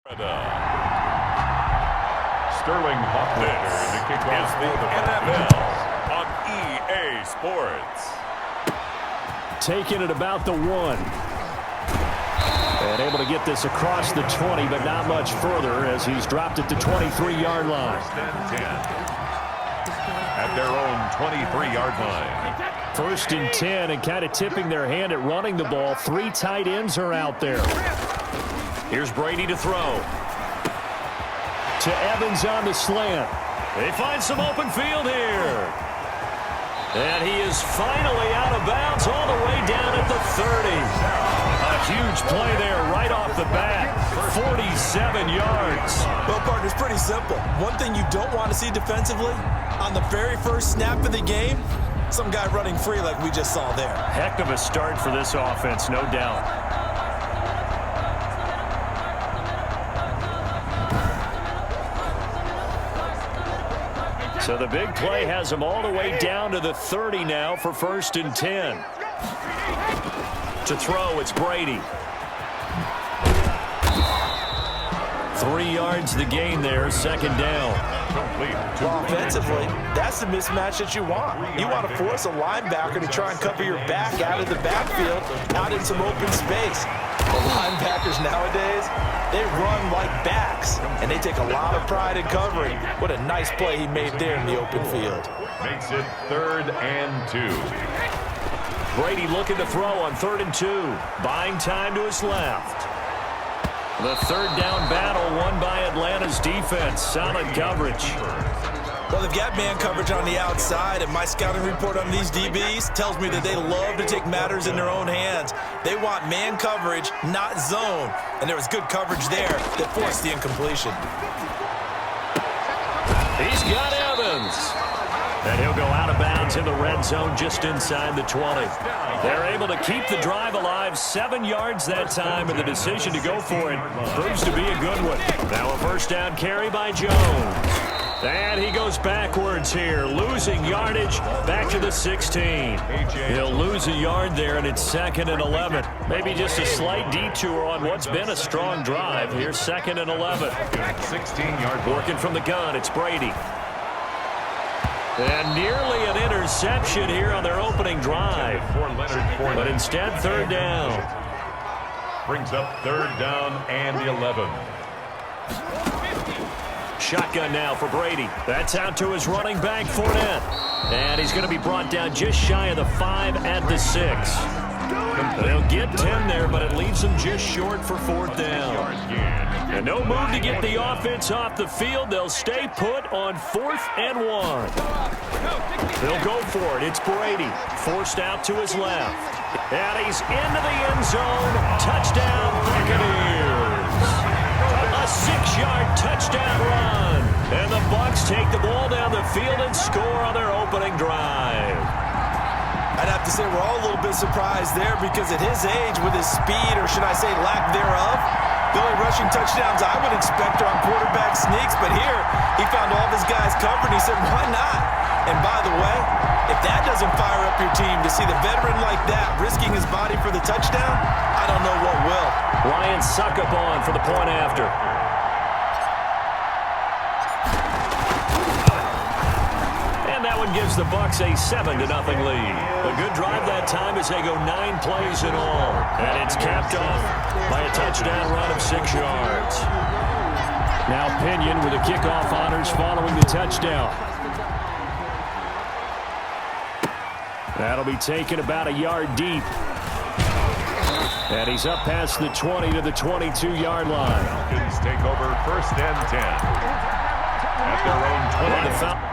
Sterling Hoffman to kick off the NFL on EA Sports. Taking it about the 1. And able to get this across the 20, but not much further as he's dropped it to 23-yard line. At their own 23-yard line. 1st and 10, and kind of tipping their hand at running the ball. 3 tight ends are out there. Here's Brady to throw. To Evans on the slant. They find some open field here. And he is finally out of bounds all the way down at the 30. A huge play there right off the bat. 47 yards. Well, partner, it's pretty simple. One thing you don't want to see defensively, on the very first snap of the game, some guy running free like we just saw there. Heck of a start for this offense, no doubt. So the big play has them all the way down to the 30 now for 1st and 10. To throw, it's Brady. 3 yards the gain there, 2nd down. Well, offensively, that's the mismatch that you want. You want to force a linebacker to try and cover your back out of the backfield, out in some open space. The linebackers nowadays, they run like backs, and they take a lot of pride in covering. What a nice play he made there in the open field. Makes it 3rd and 2. Brady looking to throw on 3rd and 2. Buying time to his left. The 3rd down battle won by Atlanta's defense. Solid coverage. Well, they've got man coverage on the outside, and my scouting report on these DBs tells me that they love to take matters in their own hands. They want man coverage, not zone. And there was good coverage there that forced the incompletion. He's got Evans. And he'll go out of bounds in the red zone just inside the 20. They're able to keep the drive alive, 7 yards that time, and the decision to go for it proves to be a good one. Now a 1st down carry by Jones. And he goes backwards here, losing yardage back to the 16. He'll lose a yard there, and it's 2nd and 11. Maybe just a slight detour on what's been a strong drive. Here's 2nd and 11. 16-yard working from the gun, it's Brady. And nearly an interception here on their opening drive. But instead, 3rd down. Brings up 3rd down and 11. Shotgun now for Brady. That's out to his running back, Fournette. And he's going to be brought down just shy of the 5 at the 6. They'll get 10 there, but it leaves them just short for 4th down. And no move to get the offense off the field. They'll stay put on 4th and 1. They'll go for it. It's Brady. Forced out to his left. And he's into the end zone. Touchdown, Buccaneers. A 6-yard touchdown run. And the Bucs take the ball down the field and score on their opening drive. I'd have to say we're all a little bit surprised there because at his age, with his speed, or should I say lack thereof, the only rushing touchdowns I would expect are on quarterback sneaks. But here, he found all of his guys covered, and he said, why not? And by the way, if that doesn't fire up your team to see the veteran like that risking his body for the touchdown, I don't know what will. Ryan Suckup on for the point after. Gives the Bucs a 7-0 lead. A good drive that time as they go 9 plays in all. And it's capped off by a touchdown run of 6 yards. Now Pinion with the kickoff honors following the touchdown. That'll be taken about a yard deep. And he's up past the 20 to the 22-yard line. Falcons take over 1st and 10. At their own 20.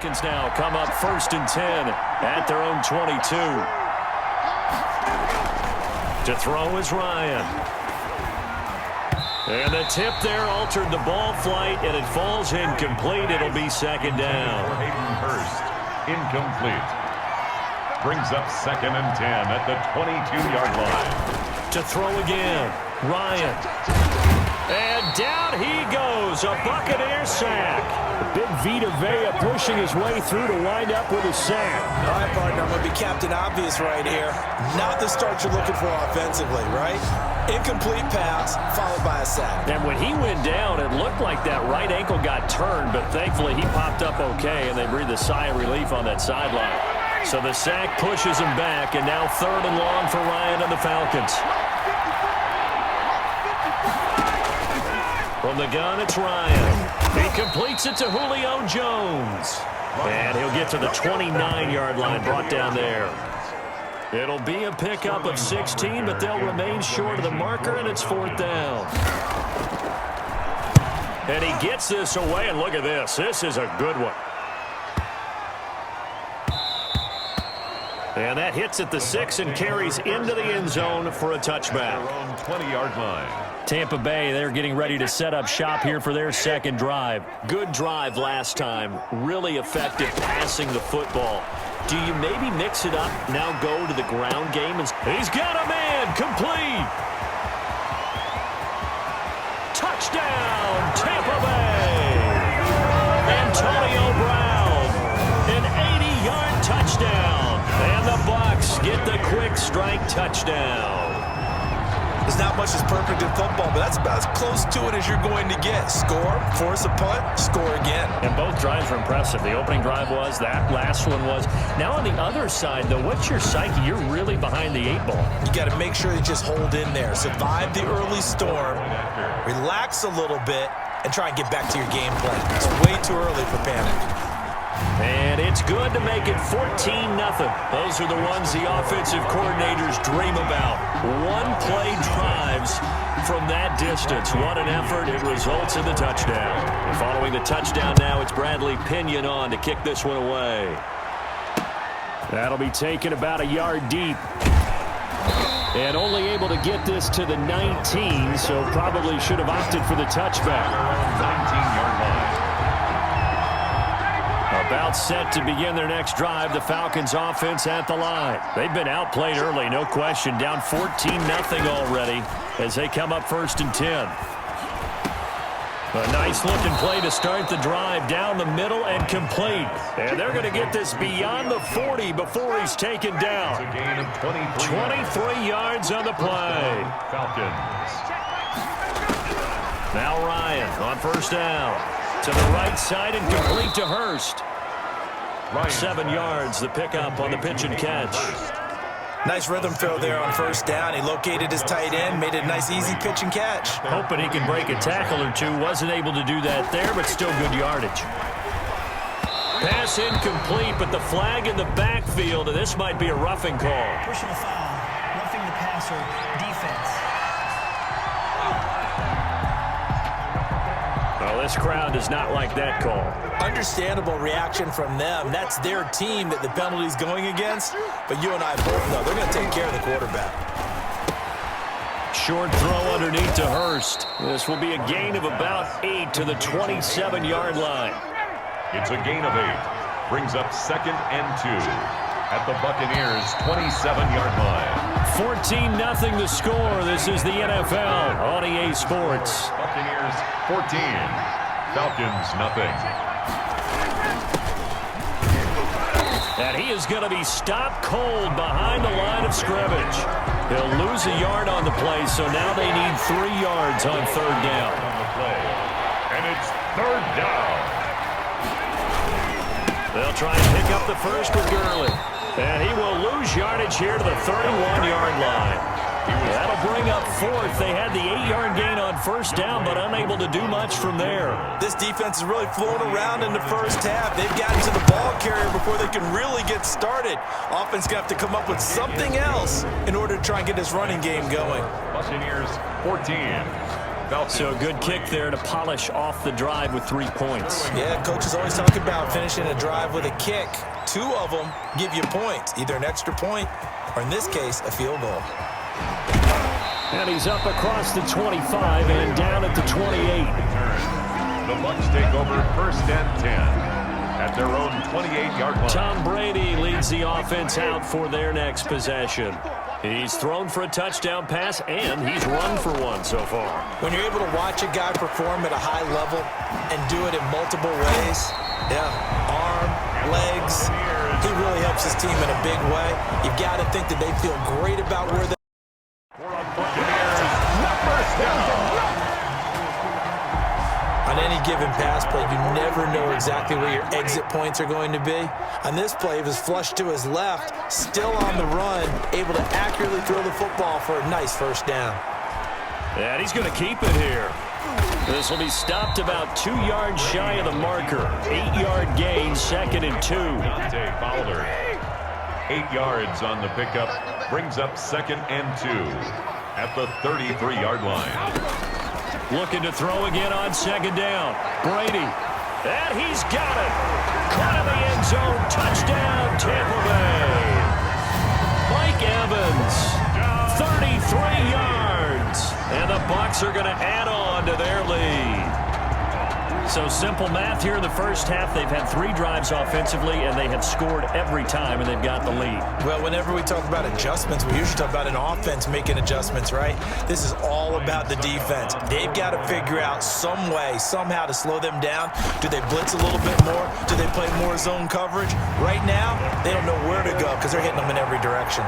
Falcons now come up 1st and 10 at their own 22. To throw is Ryan. And the tip there altered the ball flight, and it falls incomplete. It'll be 2nd down. Hayden Hurst, incomplete. Brings up 2nd and 10 at the 22-yard line. To throw again, Ryan. And down he goes, a Buccaneer sack. Big Vita Vea pushing his way through to wind up with a sack. All right, partner, I'm going to be Captain Obvious right here. Not the start you're looking for offensively, right? Incomplete pass, followed by a sack. And when he went down, it looked like that right ankle got turned, but thankfully he popped up okay, and they breathed a sigh of relief on that sideline. So the sack pushes him back, and now 3rd and long for Ryan and the Falcons. From the gun, it's Ryan. He completes it to Julio Jones. And he'll get to the 29-yard line, brought down there. It'll be a pickup of 16, but they'll remain short of the marker, and it's 4th down. And he gets this away, and look at this. This is a good one. And that hits at the 6 and carries into the end zone for a touchback. 20-yard line. Tampa Bay, they're getting ready to set up shop here for their second drive. Good drive last time. Really effective passing the football. Do you maybe mix it up, now go to the ground game? He's got a man, complete. Touchdown, Tampa Bay. Antonio Brown, an 80-yard touchdown. And the Bucs get the quick strike touchdown. There's not much that's perfect in football, but that's about as close to it as you're going to get. Score, force a punt, score again. And both drives were impressive. The opening drive was, that last one was. Now on the other side, though, what's your psyche? You're really behind the 8 ball. You got to make sure you just hold in there. Survive the early storm, relax a little bit, and try and get back to your game plan. It's way too early for panic. And it's good to make it 14-0. Those are the ones the offensive coordinators dream about. One-play drives from that distance. What an effort. It results in the touchdown. And following the touchdown now, it's Bradley Pinion on to kick this one away. That'll be taken about a yard deep. And only able to get this to the 19, so probably should have opted for the touchback. 19-yard line. About set to begin their next drive, the Falcons offense at the line. They've been outplayed early, no question. Down 14-0 already as they come up 1st and 10. A nice-looking play to start the drive down the middle and complete. And they're going to get this beyond the 40 before he's taken down. It's a gain of 23 yards on the play. Falcons. Now Ryan on 1st down. To the right side and complete to Hurst. 7 yards, the pickup on the pitch and catch. Nice rhythm throw there on 1st down. He located his tight end, made it a nice, easy pitch and catch. Hoping he can break a tackle or two. Wasn't able to do that there, but still good yardage. Pass incomplete, but the flag in the backfield, and this might be a roughing call. Personal foul, roughing the passer, defense. Well, this crowd does not like that call. Understandable reaction from them. That's their team that the penalty's going against. But you and I both know they're going to take care of the quarterback. Short throw underneath to Hurst. This will be a gain of about 8 to the 27-yard line. It's a gain of 8. Brings up 2nd and 2 at the Buccaneers' 27-yard line. 14-0 the score. This is the NFL on EA Sports. Buccaneers 14, Falcons nothing. And he is going to be stopped cold behind the line of scrimmage. He'll lose a yard on the play, so now they need 3 yards on 3rd down. On the play. And it's 3rd down. They'll try and pick up the first with Gurley. And he will lose yardage here to the 31-yard line. That'll bring up 4th. They had the 8-yard gain on 1st down, but unable to do much from there. This defense is really flown around in the 1st half. They've gotten to the ball carrier before they can really get started. Offense going to have to come up with something else in order to try and get this running game going. Buccaneers 14. Falcons. So a good kick there to polish off the drive with 3 points. Yeah, coaches always talk about finishing a drive with a kick. 2 of them give you points, either an extra point or, in this case, a field goal. And he's up across the 25 and down at the 28. The Bucs take over 1st and 10 at their own 28-yard line. Tom Brady leads the offense out for their next possession. He's thrown for a touchdown pass, and he's run for one so far. When you're able to watch a guy perform at a high level and do it in multiple ways, arm, legs, he really helps his team in a big way. You've got to think that they feel great about where they're. Buccaneers, first down. On any given pass play, you never know exactly where your exit points are going to be. On this play, it was flushed to his left, still on the run, able to accurately throw the football for a nice first down. And he's going to keep it here. This will be stopped about 2 yards shy of the marker. 8-yard gain, 2nd and 2. Dante Fowler, 8 yards on the pickup, brings up 2nd and 2 at the 33-yard line. Looking to throw again on 2nd down. Brady. And he's got it. Caught in the end zone. Touchdown, Tampa Bay. Mike Evans. 33 yards. And the Bucs are going to add on to their lead. So simple math here in the first half. They've had 3 drives offensively, and they have scored every time, and they've got the lead. Well, whenever we talk about adjustments, we usually talk about an offense making adjustments, right? This is all about the defense. They've got to figure out some way, somehow to slow them down. Do they blitz a little bit more? Do they play more zone coverage? Right now, they don't know where to go because they're hitting them in every direction.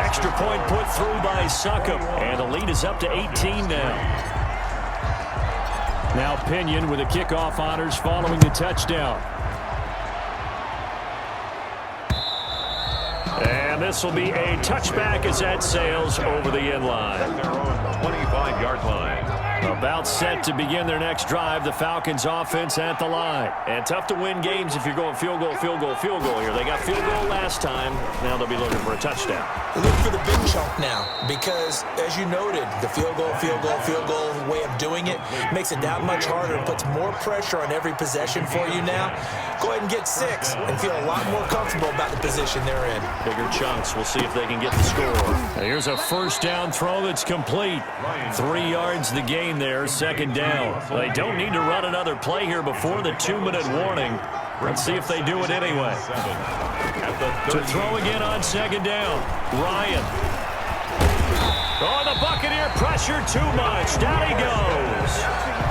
Extra point put through by Succop, and the lead is up to 18 now. Now Pinion with the kickoff honors following the touchdown. And this will be a touchback as that sails over the end line. At their own 25-yard line. About set to begin their next drive, the Falcons offense at the line. And tough to win games if you're going field goal, field goal, field goal here. They got field goal last time. Now they'll be looking for a touchdown. Look for the big chunk now because, as you noted, the field goal way of doing it makes it that much harder and puts more pressure on every possession for you now. Go ahead and get 6 and feel a lot more comfortable about the position they're in. Bigger chunks. We'll see if they can get the score. Now here's a first down throw that's complete. 3 yards the gain there, 2nd down. They don't need to run another play here before the 2-minute warning. Let's see if they do it anyway. To throw again on 2nd down. Ryan. Oh, the Buccaneer pressure too much. Down he goes.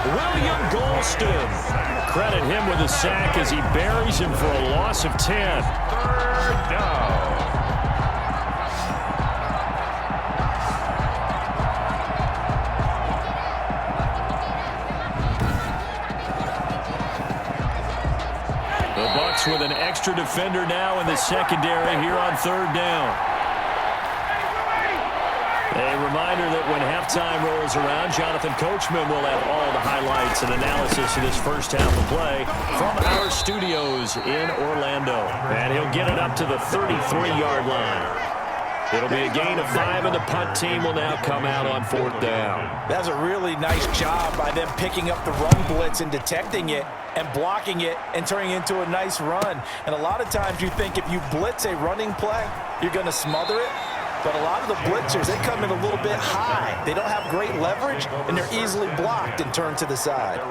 William Golston. Credit him with a sack as he buries him for a loss of 10. 3rd down. The Bucs with an extra defender now in the secondary here on 3rd down. A reminder that when halftime rolls around, Jonathan Coachman will have all the highlights and analysis of this first half of play from our studios in Orlando. And he'll get it up to the 33-yard line. It'll be a gain of 5, and the punt team will now come out on 4th down. That's a really nice job by them picking up the run blitz and detecting it and blocking it and turning it into a nice run. And a lot of times you think if you blitz a running play, you're going to smother it. But a lot of the blitzers, they come in a little bit high. They don't have great leverage, and they're easily blocked and turned to the side.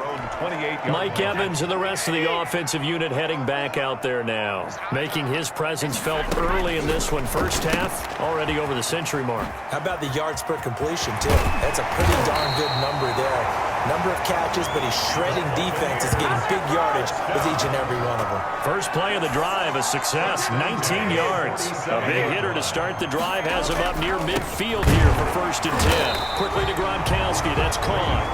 Mike Evans and the rest of the offensive unit heading back out there now, making his presence felt early in this one. First half, already over the century mark. How about the yards per completion, too? That's a pretty darn good number there. Number of catches, but he's shredding defenses, getting big yardage with each and every one of them. First play of the drive, a success, 19 yards. A big hitter to start the drive has him up near midfield here for 1st and 10. Quickly to Gronkowski, that's caught.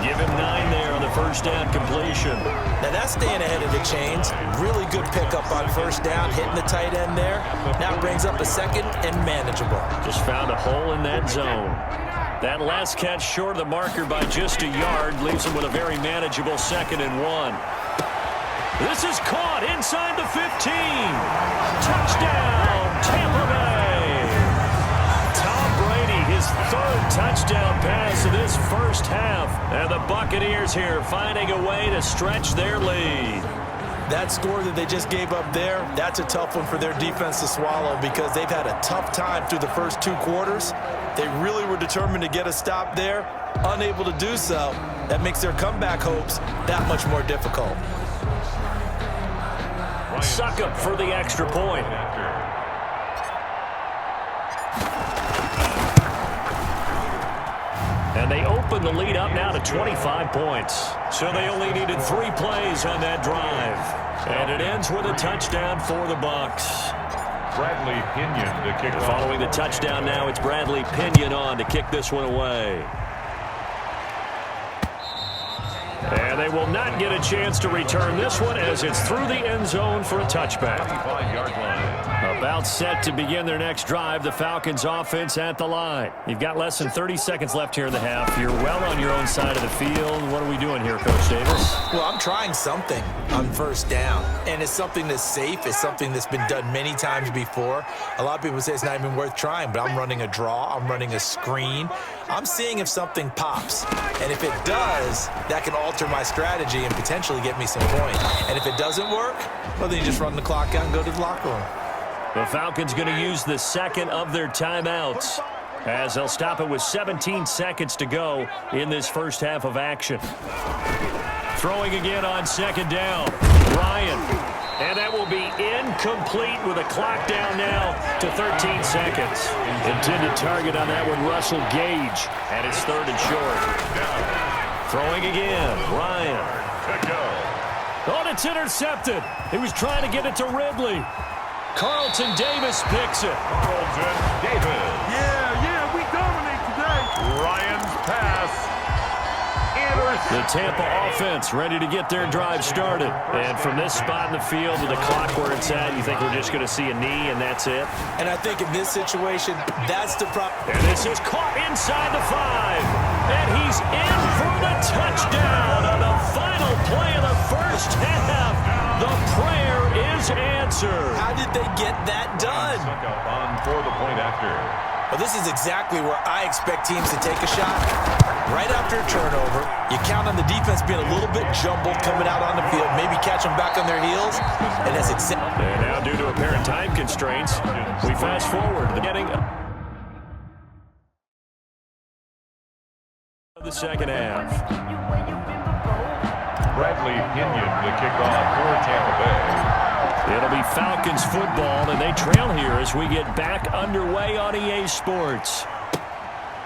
Give him 9 there on the first down completion. Now that's staying ahead of the chains. Really good pickup on 1st down, hitting the tight end there. Now it brings up a 2nd and manageable. Just found a hole in that zone. That last catch short of the marker by just a yard leaves him with a very manageable 2nd and 1. This is caught inside the 15. Touchdown, Tampa Bay. Tom Brady, his 3rd touchdown pass of this first half. And the Buccaneers here finding a way to stretch their lead. That score that they just gave up there, that's a tough one for their defense to swallow because they've had a tough time through the first 2 quarters. They really were determined to get a stop there, unable to do so. That makes their comeback hopes that much more difficult. suck up for the extra point. And they open the lead up now to 25 points. So they only needed 3 plays on that drive. And it ends with a touchdown for the Bucs. Bradley Pinion to kick off. Following the touchdown now, it's Bradley Pinion on to kick this one away. And they will not get a chance to return this one as it's through the end zone for a touchback. 25-yard line. About set to begin their next drive, the Falcons offense at the line. You've got less than 30 seconds left here in the half. You're well on your own side of the field. What are we doing here, Coach Davis? Well, I'm trying something on first down, and it's something that's safe. It's something that's been done many times before. A lot of people say it's not even worth trying, but I'm running a draw. I'm running a screen. I'm seeing if something pops, and if it does, that can alter my strategy and potentially get me some points. And if it doesn't work, well, then you just run the clock out and go to the locker room. The Falcons going to use the second of their timeouts as they'll stop it with 17 seconds to go in this first half of action. Throwing again on second down. Ryan. And that will be incomplete with a clock down now to 13 seconds. Intended target on that one, Russell Gage. And it's 3rd and short. Throwing again. Ryan. Oh, it's intercepted. He was trying to get it to Ridley. Carlton Davis picks it. Carlton Davis. Yeah, we dominate today. Ryan's pass. The Tampa offense ready to get their drive started. And from this spot in the field with the clock where it's at, you think we're just going to see a knee and that's it? And I think in this situation, that's the problem. And this is caught inside the 5. And he's in for the touchdown on the final play of the first half. The prayer is answered. How did they get that done? Suck up on for the point after. Well, this is exactly where I expect teams to take a shot. Right after a turnover, you count on the defense being a little bit jumbled coming out on the field, maybe catch them back on their heels, and that's exactly. And now due to apparent time constraints, we fast forward to the beginning of the second half. Bradley Pinion to kick off for Tampa Bay. It'll be Falcons football, and they trail here as we get back underway on EA Sports.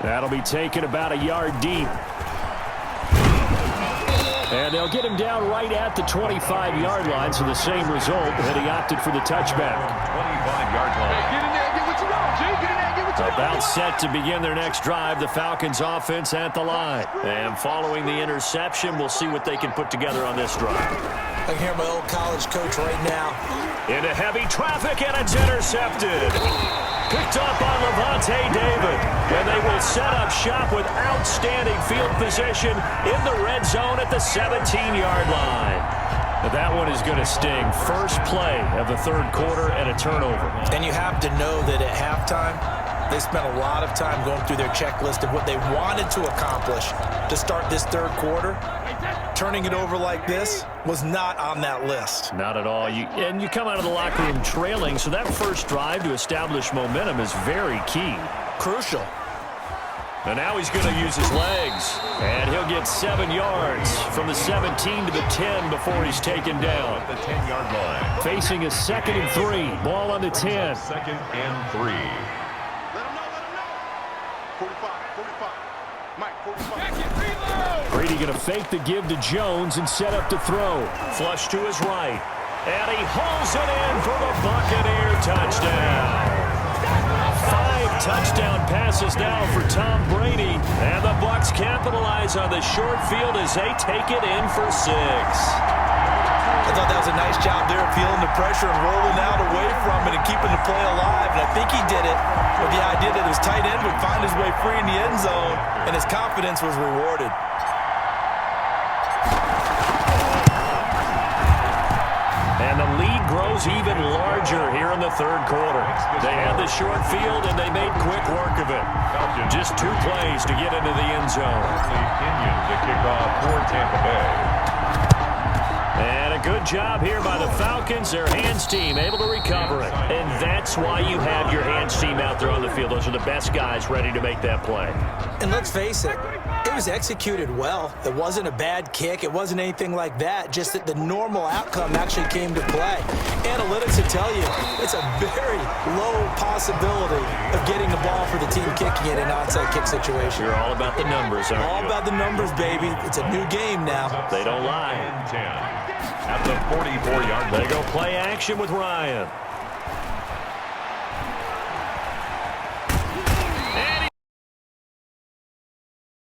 That'll be taken about a yard deep. And they'll get him down right at the 25-yard line, so the same result that he opted for the touchback. 25-yard line. Get in there and get what you want, G. Get in there and get what you want. About set to begin their next drive, the Falcons offense at the line. And following the interception, we'll see what they can put together on this drive. I can hear my old college coach right now. Into heavy traffic, and it's intercepted. Picked up on Levante David. And they will set up shop with outstanding field position in the red zone at the 17-yard line. That one is going to sting. First play of the third quarter and a turnover. And you have to know that at halftime, they spent a lot of time going through their checklist of what they wanted to accomplish to start this third quarter. Turning it over like this was not on that list. Not at all. You come out of the locker room trailing, so that first drive to establish momentum is very key. Crucial. And now he's going to use his legs. And he'll get 7 yards from the 17 to the 10 before he's taken down. At the 10-yard line. Facing a 2nd and 3. Ball on the 10. 2nd and 3. Let him know. 45. Mike, 45. Brady going to fake the give to Jones and set up to throw. Flush to his right. And he hauls it in for the Buccaneer touchdown. 5 touchdown passes now for Tom Brady. And the Bucs capitalize on the short field as they take it in for 6. I thought that was a nice job there, feeling the pressure and rolling out away from it and keeping the play alive. And I think he did it with the idea that his tight end would find his way free in the end zone, and his confidence was rewarded. And the lead grows even larger here in the third quarter. They had the short field, and they made quick work of it. Just 2 plays to get into the end zone. Bradley Pinion to kick off for Tampa Bay. And a good job here by the Falcons. Their hands team able to recover it. And that's why you have your hands team out there on the field. Those are the best guys ready to make that play. And let's face it, it was executed well. It wasn't a bad kick. It wasn't anything like that. Just that the normal outcome actually came to play. Analytics will tell you it's a very low possibility of getting the ball for the team kicking it in an onside kick situation. You're all about the numbers, aren't you? All about the numbers, baby. It's a new game now. They don't lie. And 10 at the 44-yard line. They go play action with Ryan.